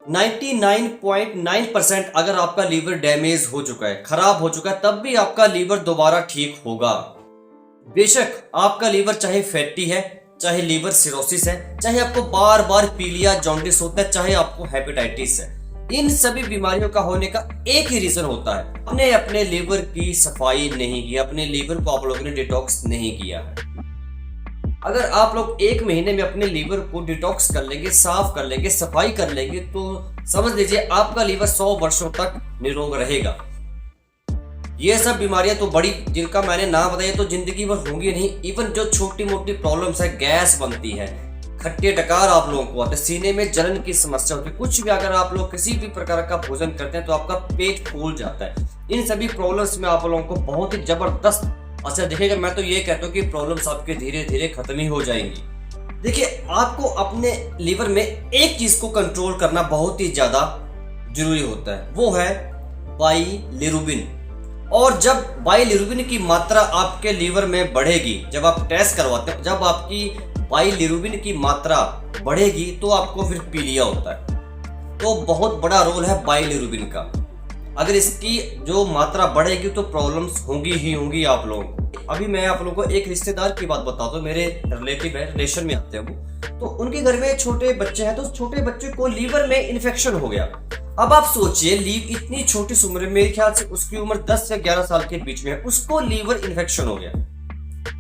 99.9% अगर आपका liver damage हो चुका है, खराब हो चुका है, तब भी आपका लीवर दोबारा ठीक होगा। बेशक आपका लीवर चाहे फैटी है, चाहे लीवर सिरोसिस है, चाहे आपको बार बार पीलिया जॉन्डिस होता है, चाहे आपको हेपेटाइटिस है, इन सभी बीमारियों का होने का एक ही रीजन होता है, आपने अपने लीवर की सफाई नहीं की, अपने लीवर को आप लोगों ने डिटॉक्स नहीं किया है। अगर आप लोग 1 महीने में अपने लीवर को डिटॉक्स कर लेंगे, साफ कर लेंगे, सफाई कर लेंगे, तो समझ लीजिए आपका लीवर 100 वर्षों तक निरोग रहेगा। ये सब बीमारियां तो बड़ी, जिनका मैंने नाम बताया, तो जिंदगी भर होंगी नहीं। इवन जो छोटी मोटी प्रॉब्लम्स है, गैस बनती है, खट्टे डकार आप लोगों को आते हैं, सीने में जलन की समस्या होती है, कुछ भी अगर आप लोग किसी भी प्रकार का भोजन करते हैं तो आपका पेट फूल जाता है। इन सभी प्रॉब्लम्स में आप लोगों को बहुत ही जबरदस्त असर दिखेगा। मैं तो ये कहता हूँ कि प्रॉब्लम्स आपके धीरे धीरे खत्म ही हो जाएंगी। देखिए, आपको अपने लीवर में एक चीज को कंट्रोल करना बहुत ही ज्यादा जरूरी होता है, वो है बाइलिरुबिन। और जब बाइलिरुबिन की मात्रा आपके लीवर में बढ़ेगी, जब आप टेस्ट करवाते हैं, जब आपकी बाइलिरुबिन की मात्रा बढ़ेगी तो आपको फिर पीलिया होता है। तो बहुत बड़ा रोल है बाइलिरुबिन का। अगर इसकी जो मात्रा बढ़ेगी तो प्रॉब्लम्स होंगी ही होंगी आप लोगों को। अभी मैं आप लोगों को एक रिश्तेदार की बात बताता हूँ, मेरे रिलेटिव है, रिलेशन में आते हैं वो। तो उनके घर में छोटे बच्चे हैं, तो छोटे बच्चे को लीवर में इन्फेक्शन हो गया। अब आप सोचिए, इतनी छोटी उम्र में, मेरे ख्याल से उसकी उम्र 10 से 11 साल के बीच में है, उसको लीवर इन्फेक्शन हो गया।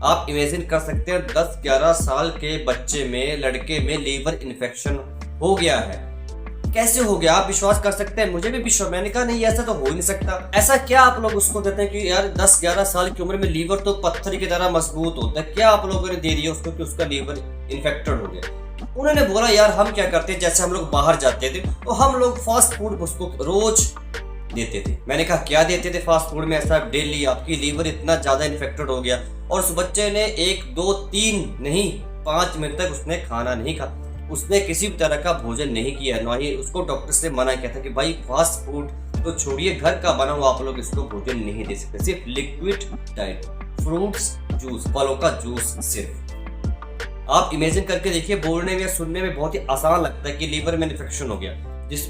आप इमेजिन कर सकते हैं 10-11 साल के बच्चे में, लड़के में लीवर इन्फेक्शन हो गया है। कैसे हो गया? आप विश्वास कर सकते हैं? मुझे भी विश्वास, मैंने कहा नहीं, ऐसा तो हो ही नहीं सकता। ऐसा क्या आप लोग उसको देते हैं कि यार 10-11 साल की उम्र में लीवर तो पत्थर की तरह मजबूत होता है, क्या आप लोगों ने दे दिया उसको कि उसका लीवर इन्फेक्टेड हो गया? उन्होंने बोला यार हम क्या करते हैं, जैसे हम लोग बाहर जाते थे तो हम लोग फास्ट फूड उसको रोज देते थे। मैंने कहा क्या देते थे फास्ट फूड में ऐसा डेली? आपकी लीवर इतना ज्यादा इन्फेक्टेड हो गया और उस बच्चे ने 1, 2, 3 नहीं 5 मिनट तक उसने खाना नहीं खाया, उसने किसी भी तरह का भोजन नहीं किया, ना ही उसको डॉक्टर से मना किया था कि भाई फास्ट फूड तो छोड़िए, घर का बना हुआ आप लोग इसको भोजन नहीं दे सकते, सिर्फ लिक्विड डाइट, फ्रूट्स जूस, फलों का जूस सिर्फ। आप इमेजिन करके देखिए, बोलने में सुनने में बहुत ही आसान लगता है कि लीवर में इन्फेक्शन हो गया। जिस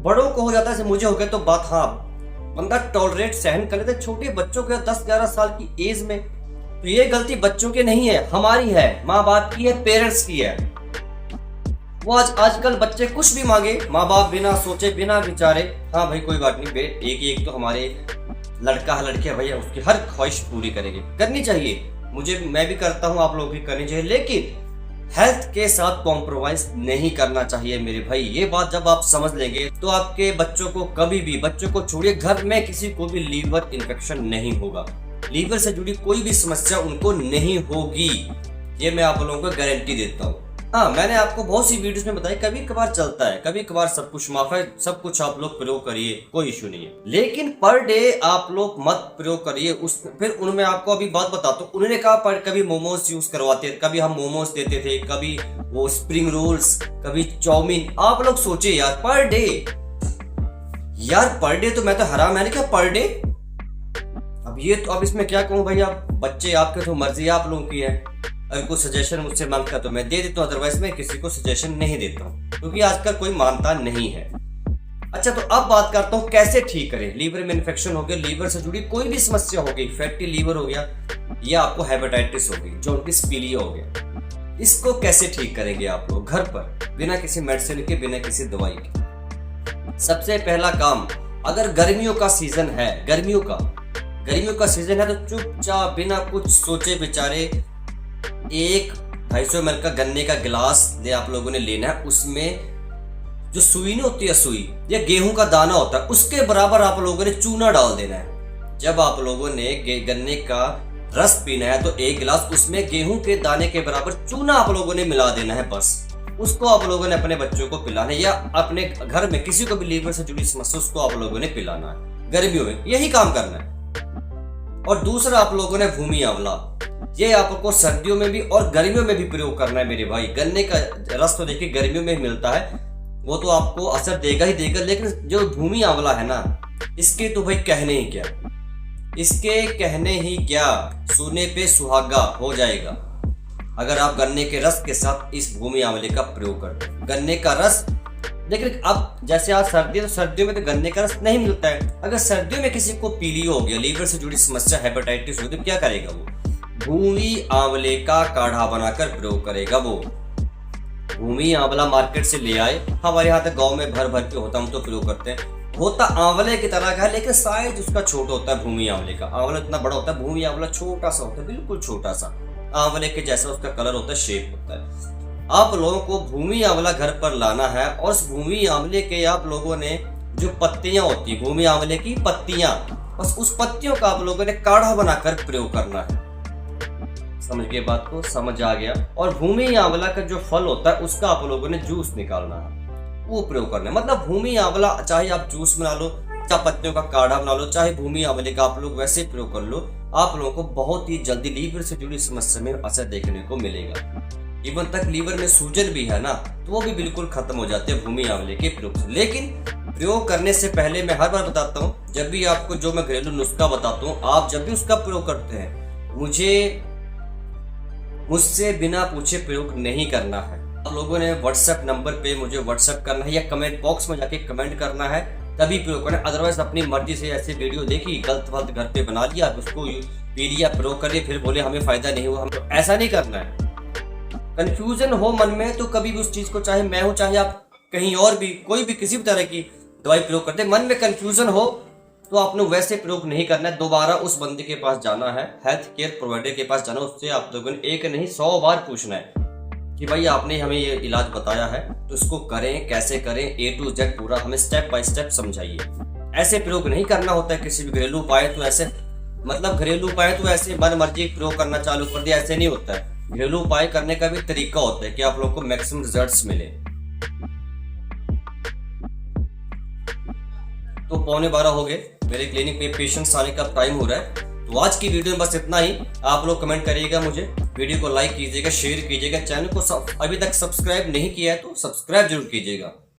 बड़ों को हो जाता है, मुझे हो गया तो बात, हाँ बंदा टॉलरेट सहन कर लेता है, छोटे बच्चों के 10-11 साल की एज में। तो ये गलती बच्चों की नहीं है, हमारी है, माँ बाप की है, पेरेंट्स की है। वो आजकल बच्चे कुछ भी मांगे, माँ बाप बिना सोचे बिना विचारे, हाँ भाई कोई बात नहीं, एक तो हमारे लड़का है लड़की है भैया, उसकी हर ख्वाहिश पूरी करेंगे, करनी चाहिए, मैं भी करता हूं, आप लोग भी करनी चाहिए, लेकिन हेल्थ के साथ कॉम्प्रोमाइज नहीं करना चाहिए मेरे भाई। ये बात जब आप समझ लेंगे तो आपके बच्चों को कभी भी, बच्चों को छोड़िए, घर में किसी को भी लीवर इन्फेक्शन नहीं होगा, लीवर से जुड़ी कोई भी समस्या उनको नहीं होगी, ये मैं आप लोगों को गारंटी देता हूँ। हाँ, मैंने आपको बहुत सी वीडियोस में बताया, कभी कभार चलता है, कभी कभार सब कुछ माफ है, सब कुछ आप लोग प्रयोग करिए, कोई इश्यू नहीं है, लेकिन पर डे आप लोग मत प्रयोग करिए। फिर उनमें आपको अभी बात बताता हूँ, उन्होंने कहा पर कभी मोमोज यूज करवाते, कभी हम मोमोज देते थे, कभी वो स्प्रिंग रोल्स, कभी चाउमीन। आप लोग सोचिए यार, पर डे, यार पर डे तो मैं तो हराम, मैंने क्या पर डे? अब ये तो, अब इसमें क्या कहूँ भाई, आप बच्चे, आपके तो मर्जी आप लोगों की है। अगर कोई सजेशन मुझसे मांगता तो मैं दे देता हूँ, अदरवाइज मैं किसी को सजेशन नहीं देता हूँ, क्योंकि आजकल कोई मानता नहीं है। अच्छा, तो अब बात करता हूँ कैसे ठीक करें। लीवर में इन्फेक्शन हो गया, लीवर से जुड़ी कोई भी समस्या हो गई, फैटी लीवर हो गया या आपको हेपेटाइटिस हो गई, जॉन्डिस, पीलिया हो गया, इसको कैसे ठीक करेंगे आप लोग घर पर, बिना किसी मेडिसिन के, बिना किसी दवाई के? सबसे पहला काम, अगर गर्मियों का सीजन है, गर्मियों का सीजन है, तो चुपचाप बिना कुछ सोचे विचारे 1-250 ml का गन्ने का गिलास ले आप लोगों ने लेना है। उसमें जो सुई नहीं होती है, सुई या गेहूं का दाना होता है, उसके बराबर आप लोगों ने चूना डाल देना है। जब आप लोगों ने गन्ने का रस पीना है तो 1 गिलास उसमें गेहूं के दाने के बराबर चूना आप लोगों ने मिला देना है, बस उसको आप लोगों ने अपने बच्चों को पिलाना है, या अपने घर में किसी को भी लीवर से जुड़ी समस्या, उसको आप लोगों ने पिलाना है। गर्मियों में यही काम करना है। और दूसरा, आप लोगों ने भूमि आंवला, ये आपको सर्दियों में भी और गर्मियों में भी प्रयोग करना है मेरे भाई। गन्ने का रस तो देखिए गर्मियों में मिलता है, वो तो आपको असर देगा ही देगा, लेकिन जो भूमि आंवला है ना, इसके तो भाई कहने ही क्या, इसके कहने ही क्या, सुने पे सुहागा हो जाएगा अगर आप गन्ने के रस के साथ इस भूमि आंवले का प्रयोग करते हैं। गन्ने का रस लेकिन अब जैसे आज सर्दी है तो सर्दियों में तो गन्ने का रस नहीं मिलता है। अगर सर्दियों में किसी को पीलियो हो गया, लीवर से जुड़ी समस्या, हेपेटाइटिस हो, तो क्या करेगा वो? भूमि आंवले का काढ़ा बनाकर प्रयोग करेगा वो। भूमि आंवला मार्केट से ले आए, हमारे यहाँ तक गाँव में भर भर के होता, हम तो प्रयोग करते हैं। होता आंवले की तरह का है लेकिन साइज उसका छोटा होता है। भूमि आंवले का, आंवला इतना बड़ा होता है, भूमि आंवला छोटा सा होता है, बिल्कुल छोटा सा, आंवले के जैसा उसका कलर होता है, शेप होता है। आप लोगों को भूमि आंवला घर पर लाना है और उस भूमि आंवले के आप लोगों ने जो पत्तियां होती है, भूमि आंवले की पत्तियां, बस उस पत्तियों का आप लोगों ने काढ़ा बनाकर प्रयोग करना है। समझ के बात को? समझ आ गया? और भूमि आंवला का जो फल होता है उसका आप लोगों ने जूस निकालना है, वो प्रयोग करना है। मतलब भूमि आंवला चाहे आप जूस बना लो, चाहे पत्तियों का काढ़ा बना लो, चाहे भूमि आंवले का आप लोग वैसे प्रयोग कर लो, आप लोगों को बहुत ही जल्दी लीवर से जुड़ी समस्या में असर देखने को मिलेगा। इवन तक लीवर में सूजन भी है ना, तो वो भी बिल्कुल खत्म हो जाते हैं भूमि आंवले के प्रयोग से। लेकिन प्रयोग करने से पहले मैं हर बार बताता हूँ, जब भी आपको जो मैं घरेलू नुस्खा बताता हूँ, आप जब भी उसका प्रयोग करते हैं मुझसे बिना पूछे प्रयोग नहीं करना है। आप लोगों ने व्हाट्सएप नंबर पे मुझे व्हाट्सएप करना है या कमेंट बॉक्स में जाके कमेंट करना है, तभी प्रयोग करना है। अदरवाइज अपनी मर्जी से ऐसे वीडियो देखी, गलत वलत घर पे बना लिया, उसको पी लिया, प्रयोग करिए, फिर बोले हमें फायदा नहीं हुआ। हम तो ऐसा नहीं करना है। कंफ्यूजन हो मन में तो कभी भी उस चीज को, चाहे मैं हूं चाहे आप कहीं और भी, कोई भी किसी भी तरह की दवाई प्रयोग करते, मन में कंफ्यूजन हो तो आपने वैसे प्रयोग नहीं करना है। दोबारा उस बंदे के पास जाना है, हेल्थ केयर प्रोवाइडर के पास जाना, उससे आप लोगों ने एक नहीं 100 बार पूछना है कि भाई आपने हमें ये इलाज बताया है तो इसको करें, कैसे करें, A to Z पूरा हमें स्टेप बाय स्टेप समझाइए। ऐसे प्रयोग नहीं करना होता है किसी भी घरेलू उपाय तो ऐसे, मतलब घरेलू उपाय तो ऐसे मन मर्जी प्रयोग करना चालू कर दिया, ऐसे नहीं होता है। घरेलू उपाय करने का भी तरीका होता है कि आप लोगों को मैक्सिमम रिजल्ट्स मिले। तो 11:15 हो गए, मेरे क्लिनिक पे पेशेंट्स आने का टाइम हो रहा है। तो आज की वीडियो में बस इतना ही। आप लोग कमेंट करिएगा मुझे, वीडियो को लाइक कीजिएगा, शेयर कीजिएगा, चैनल को अभी तक सब्सक्राइब नहीं किया है तो सब्सक्राइब जरूर कीजिएगा।